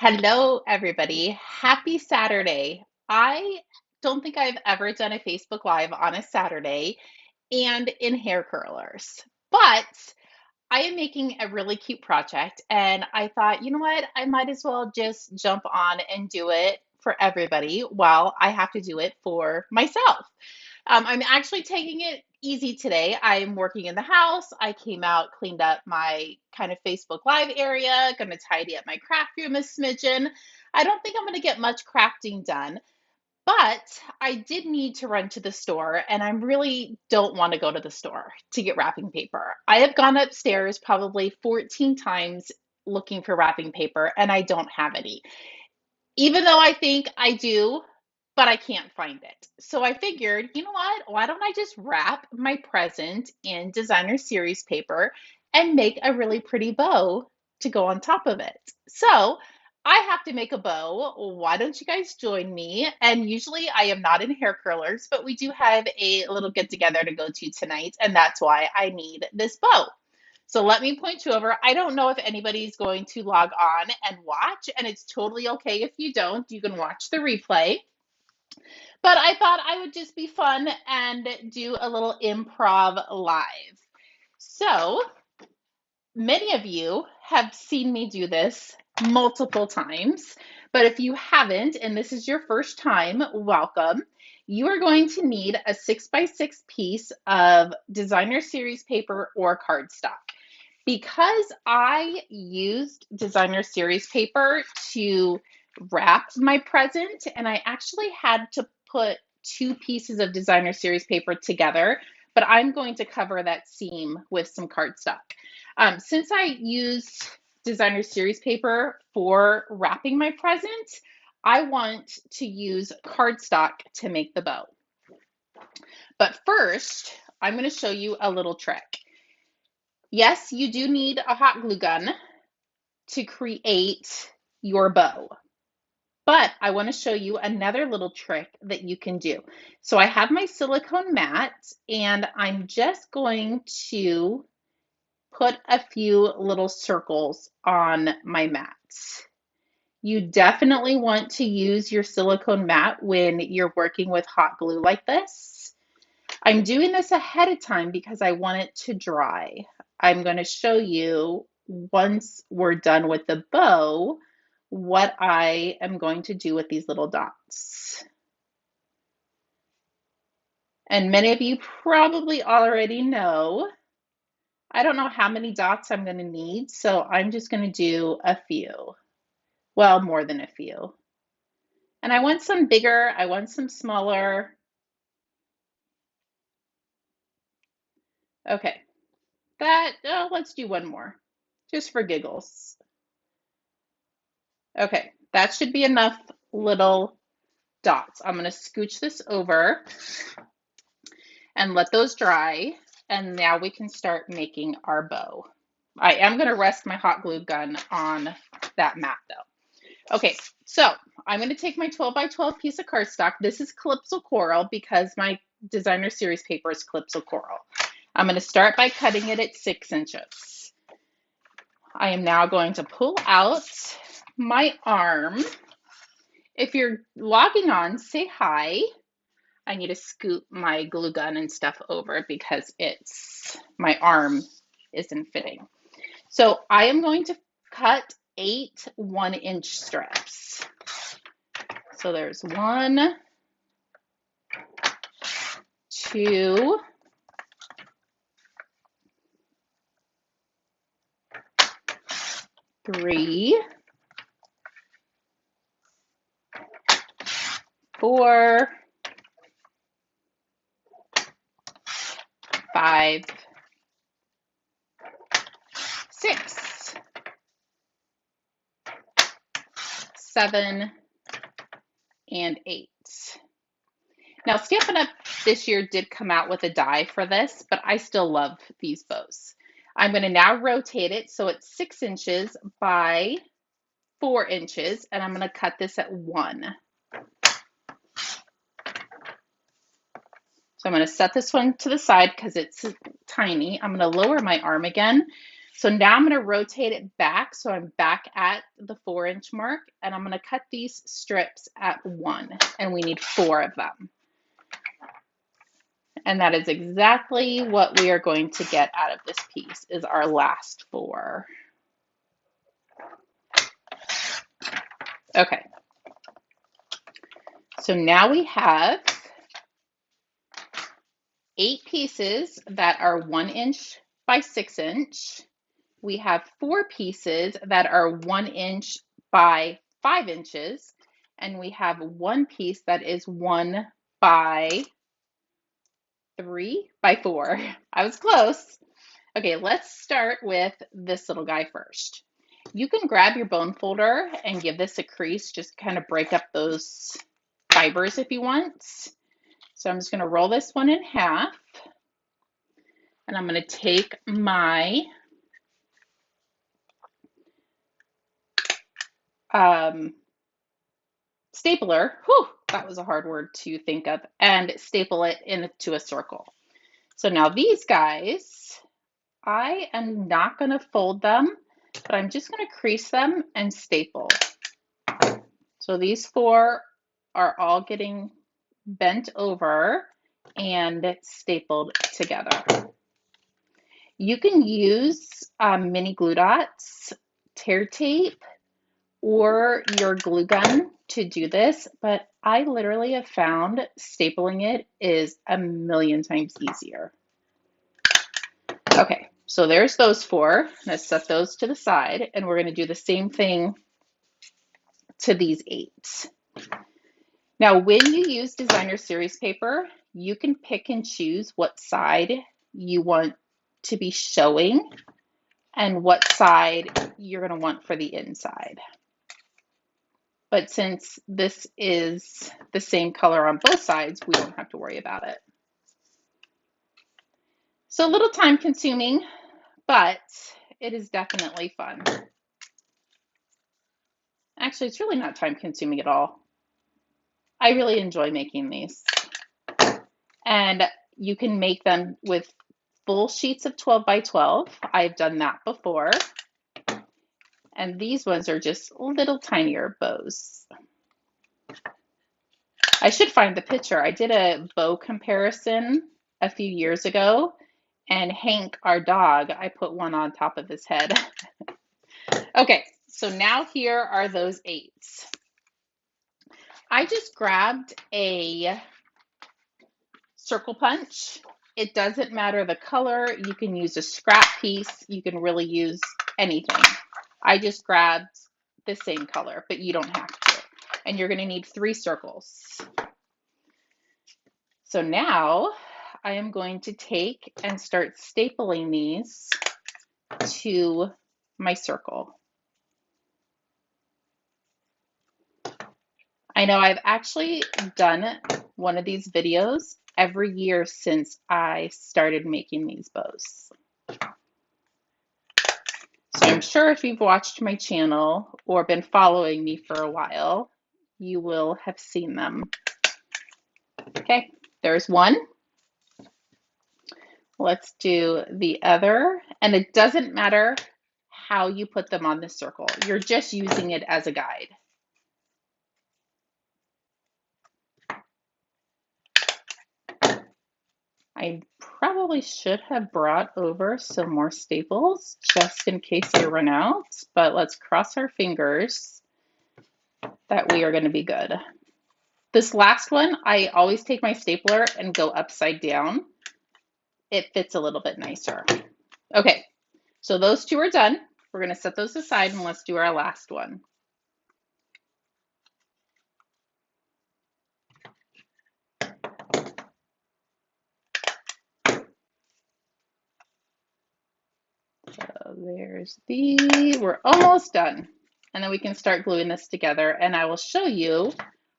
Hello, everybody. Happy Saturday. I don't think I've ever done a Facebook Live on a Saturday and in hair curlers, but I am making a really cute project and I thought, you know what? I might as well just jump on and do it for everybody while I have to do it for myself. I'm actually taking it easy today. I'm working in the house. I came out, cleaned up my kind of Facebook Live area, going to tidy up my craft room a smidgen. I don't think I'm going to get much crafting done, but I did need to run to the store, and I really don't want to go to the store to get wrapping paper. I have gone upstairs probably 14 times looking for wrapping paper, and I don't have any. Even though I think I do, but I can't find it. So I figured, you know what? Why don't I just wrap my present in designer series paper and make a really pretty bow to go on top of it? So I have to make a bow. Why don't you guys join me? And usually I am not in hair curlers, but we do have a little get together to go to tonight, and that's why I need this bow. So let me point you over. I don't know if anybody's going to log on and watch, and it's totally okay if you don't. You can watch the replay. But I thought I would just be fun and do a little improv live. So many of you have seen me do this multiple times, but if you haven't, and this is your first time, welcome. You are going to need a 6x6 piece of designer series paper or cardstock. Because I used designer series paper to wrap my present, and I actually had to put two pieces of designer series paper together, but I'm going to cover that seam with some cardstock. Since I used designer series paper for wrapping my present, I want to use cardstock to make the bow. But first, I'm going to show you a little trick. Yes, you do need a hot glue gun to create your bow, but I want to show you another little trick that you can do. So I have my silicone mat and I'm just going to put a few little circles on my mat. You definitely want to use your silicone mat when you're working with hot glue like this. I'm doing this ahead of time because I want it to dry. I'm going to show you once we're done with the bow what I am going to do with these little dots. And many of you probably already know. I don't know how many dots I'm going to need, so I'm just going to do a few. Well, more than a few. And I want some bigger, I want some smaller. Okay, let's do one more, just for giggles. Okay, that should be enough little dots. I'm going to scooch this over and let those dry. And now we can start making our bow. I am going to rest my hot glue gun on that mat though. Okay, so I'm going to take my 12 by 12 piece of cardstock. This is Calypso Coral because my designer series paper is Calypso Coral. I'm going to start by cutting it at 6 inches. I am now going to pull out my arm. If you're logging on, say hi. I need to scoot my glue gun and stuff over because my arm isn't fitting. So I am going to cut 8 1-inch strips. So there's 1, 2, 3, 4, 5, 6, 7, and 8. Now, Stampin' Up! This year did come out with a die for this, but I still love these bows. I'm going to now rotate it so it's 6 inches by 4 inches, and I'm going to cut this at 1. So I'm going to set this one to the side because it's tiny. I'm going to lower my arm again So now I'm going to rotate it back so I'm back at the 4-inch mark, and I'm going to cut these strips at 1, and we need 4 of them. And that is exactly what we are going to get out of this piece, is our last 4. Okay. So now we have 8 pieces that are 1 inch by 6 inch. We have 4 pieces that are 1 inch by 5 inches. And we have 1 piece that is 1 by 3 by 4. I was close. Okay, let's start with this little guy first. You can grab your bone folder and give this a crease, just kind of break up those fibers if you want. So I'm just going to roll this one in half, and I'm going to take my stapler, whew, that was a hard word to think of, and staple it into a circle. So now these guys, I am not going to fold them, but I'm just going to crease them and staple. So these 4 are all getting bent over and stapled together. You can use mini glue dots, tear tape, or your glue gun to do this, but I literally have found stapling it is a million times easier. Okay, so there's those 4. Let's set those to the side, and we're going to do the same thing to these 8. Now, when you use designer series paper, you can pick and choose what side you want to be showing and what side you're going to want for the inside. But since this is the same color on both sides, we don't have to worry about it. So a little time consuming, but it is definitely fun. Actually, it's really not time consuming at all. I really enjoy making these. And you can make them with full sheets of 12 by 12. I've done that before. And these ones are just little tinier bows. I should find the picture. I did a bow comparison a few years ago, and Hank, our dog, I put one on top of his head. Okay, so now here are those 8s. I just grabbed a circle punch. It doesn't matter the color. You can use a scrap piece. You can really use anything. I just grabbed the same color, but you don't have to. And you're going to need 3 circles. So now I am going to take and start stapling these to my circle. I know I've actually done one of these videos every year since I started making these bows. So I'm sure if you've watched my channel or been following me for a while, you will have seen them. Okay, there's one. Let's do the other. And it doesn't matter how you put them on the circle. You're just using it as a guide. I probably should have brought over some more staples just in case I run out, but let's cross our fingers that we are going to be good. This last one, I always take my stapler and go upside down. It fits a little bit nicer. Okay, so those 2 are done. We're going to set those aside and let's do our last one. So there's we're almost done. And then we can start gluing this together, and I will show you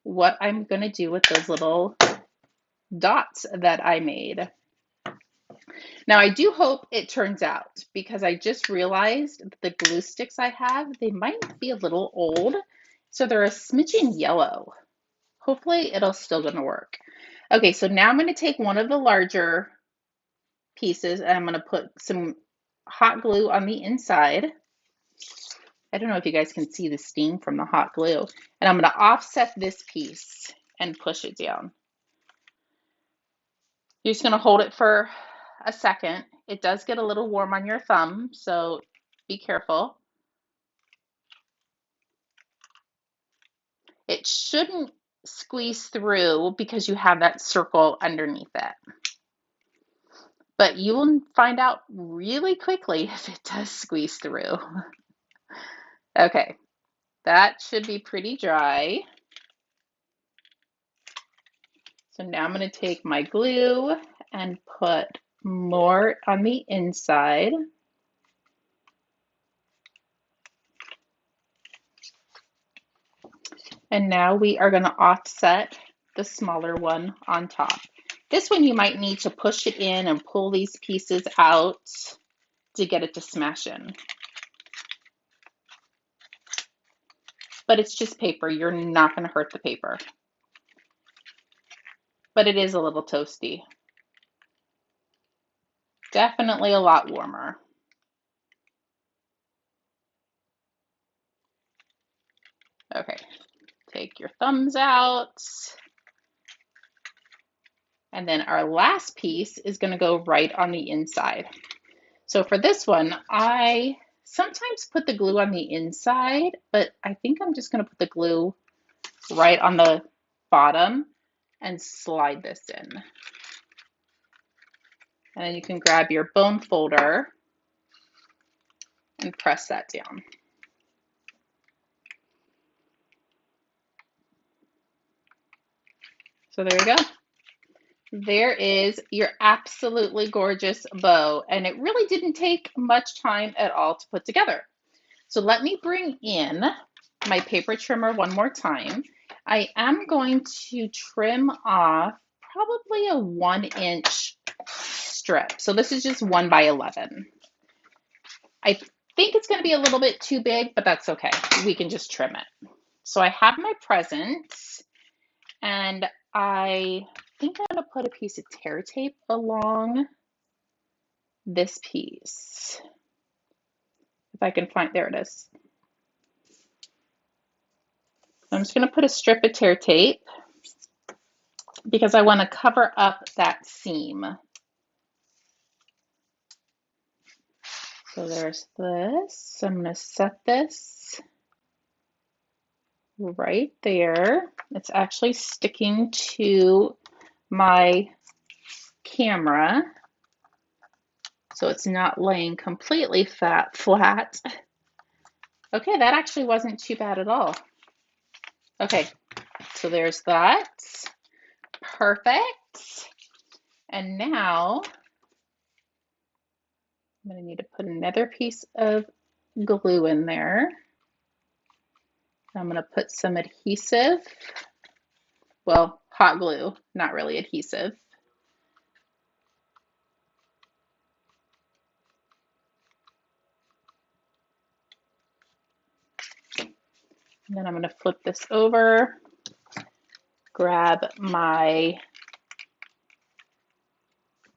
what I'm going to do with those little dots that I made. Now I do hope it turns out, because I just realized that the glue sticks I have, they might be a little old, so they're a smidgen yellow. Hopefully it'll still gonna work. Okay, so now I'm going to take one of the larger pieces and I'm going to put some hot glue on the inside. I don't know if you guys can see the steam from the hot glue. And I'm going to offset this piece and push it down. You're just going to hold it for a second. It does get a little warm on your thumb, so be careful. It shouldn't squeeze through because you have that circle underneath it. But you will find out really quickly if it does squeeze through. Okay, that should be pretty dry. So now I'm going to take my glue and put more on the inside. And now we are going to offset the smaller one on top. This one you might need to push it in and pull these pieces out to get it to smash in. But it's just paper. You're not going to hurt the paper. But it is a little toasty. Definitely a lot warmer. Okay, take your thumbs out. And then our last piece is going to go right on the inside. So for this one, I sometimes put the glue on the inside, but I think I'm just going to put the glue right on the bottom and slide this in. And then you can grab your bone folder and press that down. So there you go. There is your absolutely gorgeous bow, and it really didn't take much time at all to put together. So let me bring in my paper trimmer one more time. I am going to trim off probably a 1-inch strip. So this is just 1 by 11. I think it's going to be a little bit too big, but that's okay. We can just trim it. So I have my present, and I think I'm going to put a piece of tear tape along this piece. If I can find, there it is. I'm just going to put a strip of tear tape because I want to cover up that seam. So there's this. I'm going to set this right there. It's actually sticking to my camera, so it's not laying completely flat. Okay, that actually wasn't too bad at all. Okay, so there's that. Perfect. And now I'm going to need to put another piece of glue in there. I'm going to put some adhesive, well, hot glue, not really adhesive. And then I'm going to flip this over, grab my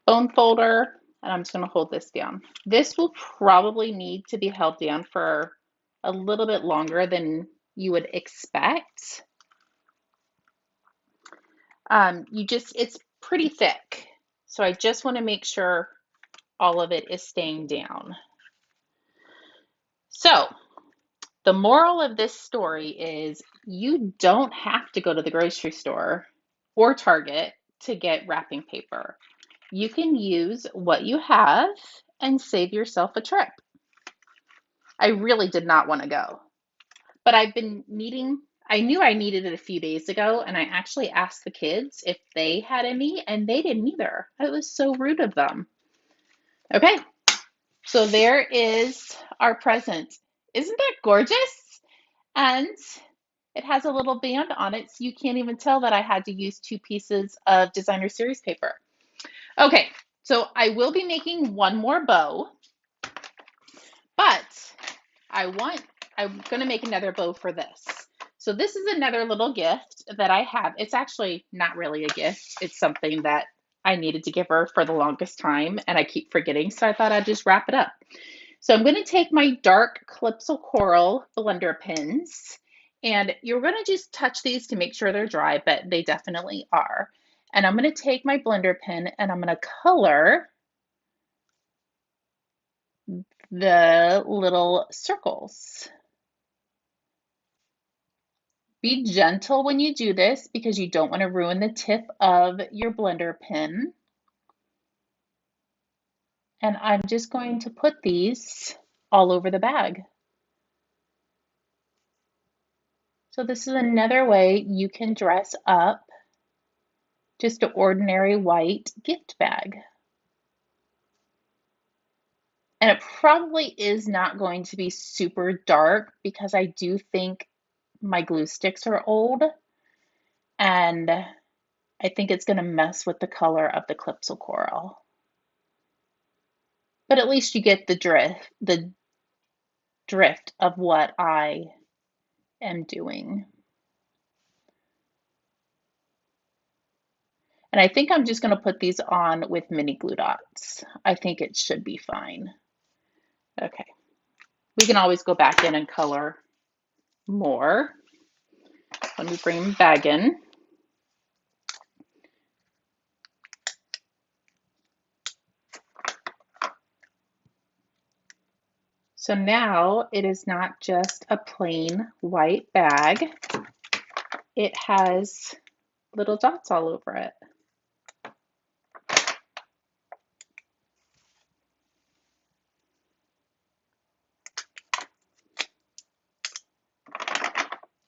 bone folder, and I'm just going to hold this down. This will probably need to be held down for a little bit longer than you would expect. It's pretty thick, so I just want to make sure all of it is staying down. So the moral of this story is you don't have to go to the grocery store or Target to get wrapping paper. You can use what you have and save yourself a trip. I really did not want to go, but I've been needing, I knew I needed it a few days ago, and I actually asked the kids if they had any, and they didn't either. It was so rude of them. Okay, so there is our present. Isn't that gorgeous? And it has a little band on it, so you can't even tell that I had to use 2 pieces of designer series paper. Okay, so I will be making one more bow, but I'm going to make another bow for this. So this is another little gift that I have. It's actually not really a gift. It's something that I needed to give her for the longest time, and I keep forgetting, so I thought I'd just wrap it up. So I'm going to take my dark Calypso Coral blender pins, and you're going to just touch these to make sure they're dry, but they definitely are. And I'm going to take my blender pen and I'm going to color the little circles. Be gentle when you do this because you don't want to ruin the tip of your blender pen. And I'm just going to put these all over the bag. So this is another way you can dress up just an ordinary white gift bag. And it probably is not going to be super dark because I do think my glue sticks are old, and I think it's going to mess with the color of the Calypso Coral. But at least you get the drift of what I am doing. And I think I'm just going to put these on with mini glue dots. I think it should be fine. Okay. We can always go back in and color more. Let me bring them back in. So now it is not just a plain white bag. It has little dots all over it.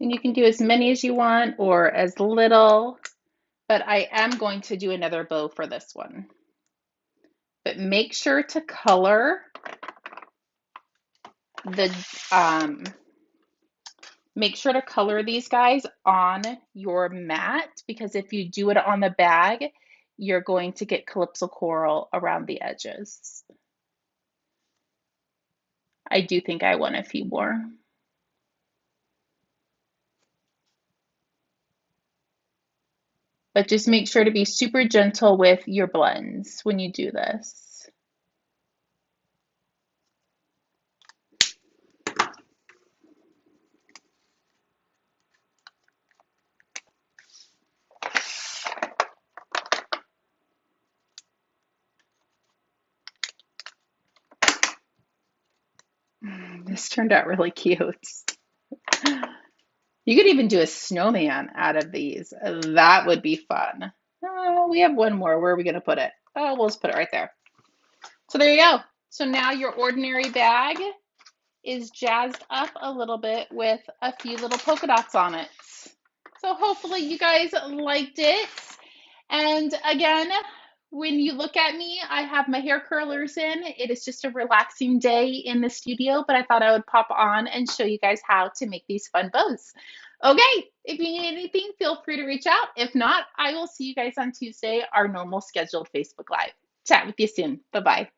And you can do as many as you want or as little, but I am going to do another bow for this one. But make sure to color these guys on your mat, because if you do it on the bag, you're going to get Calypso Coral around the edges. I do think I want a few more. But just make sure to be super gentle with your blends when you do this. This turned out really cute. You could even do a snowman out of these. That would be fun. Oh, we have one more. Where are we going to put it? Oh, we'll just put it right there. So there you go. So now your ordinary bag is jazzed up a little bit with a few little polka dots on it. So hopefully you guys liked it. And again, when you look at me, I have my hair curlers in. It is just a relaxing day in the studio, but I thought I would pop on and show you guys how to make these fun bows. Okay, if you need anything, feel free to reach out. If not, I will see you guys on Tuesday, our normal scheduled Facebook Live. Chat with you soon. Bye-bye.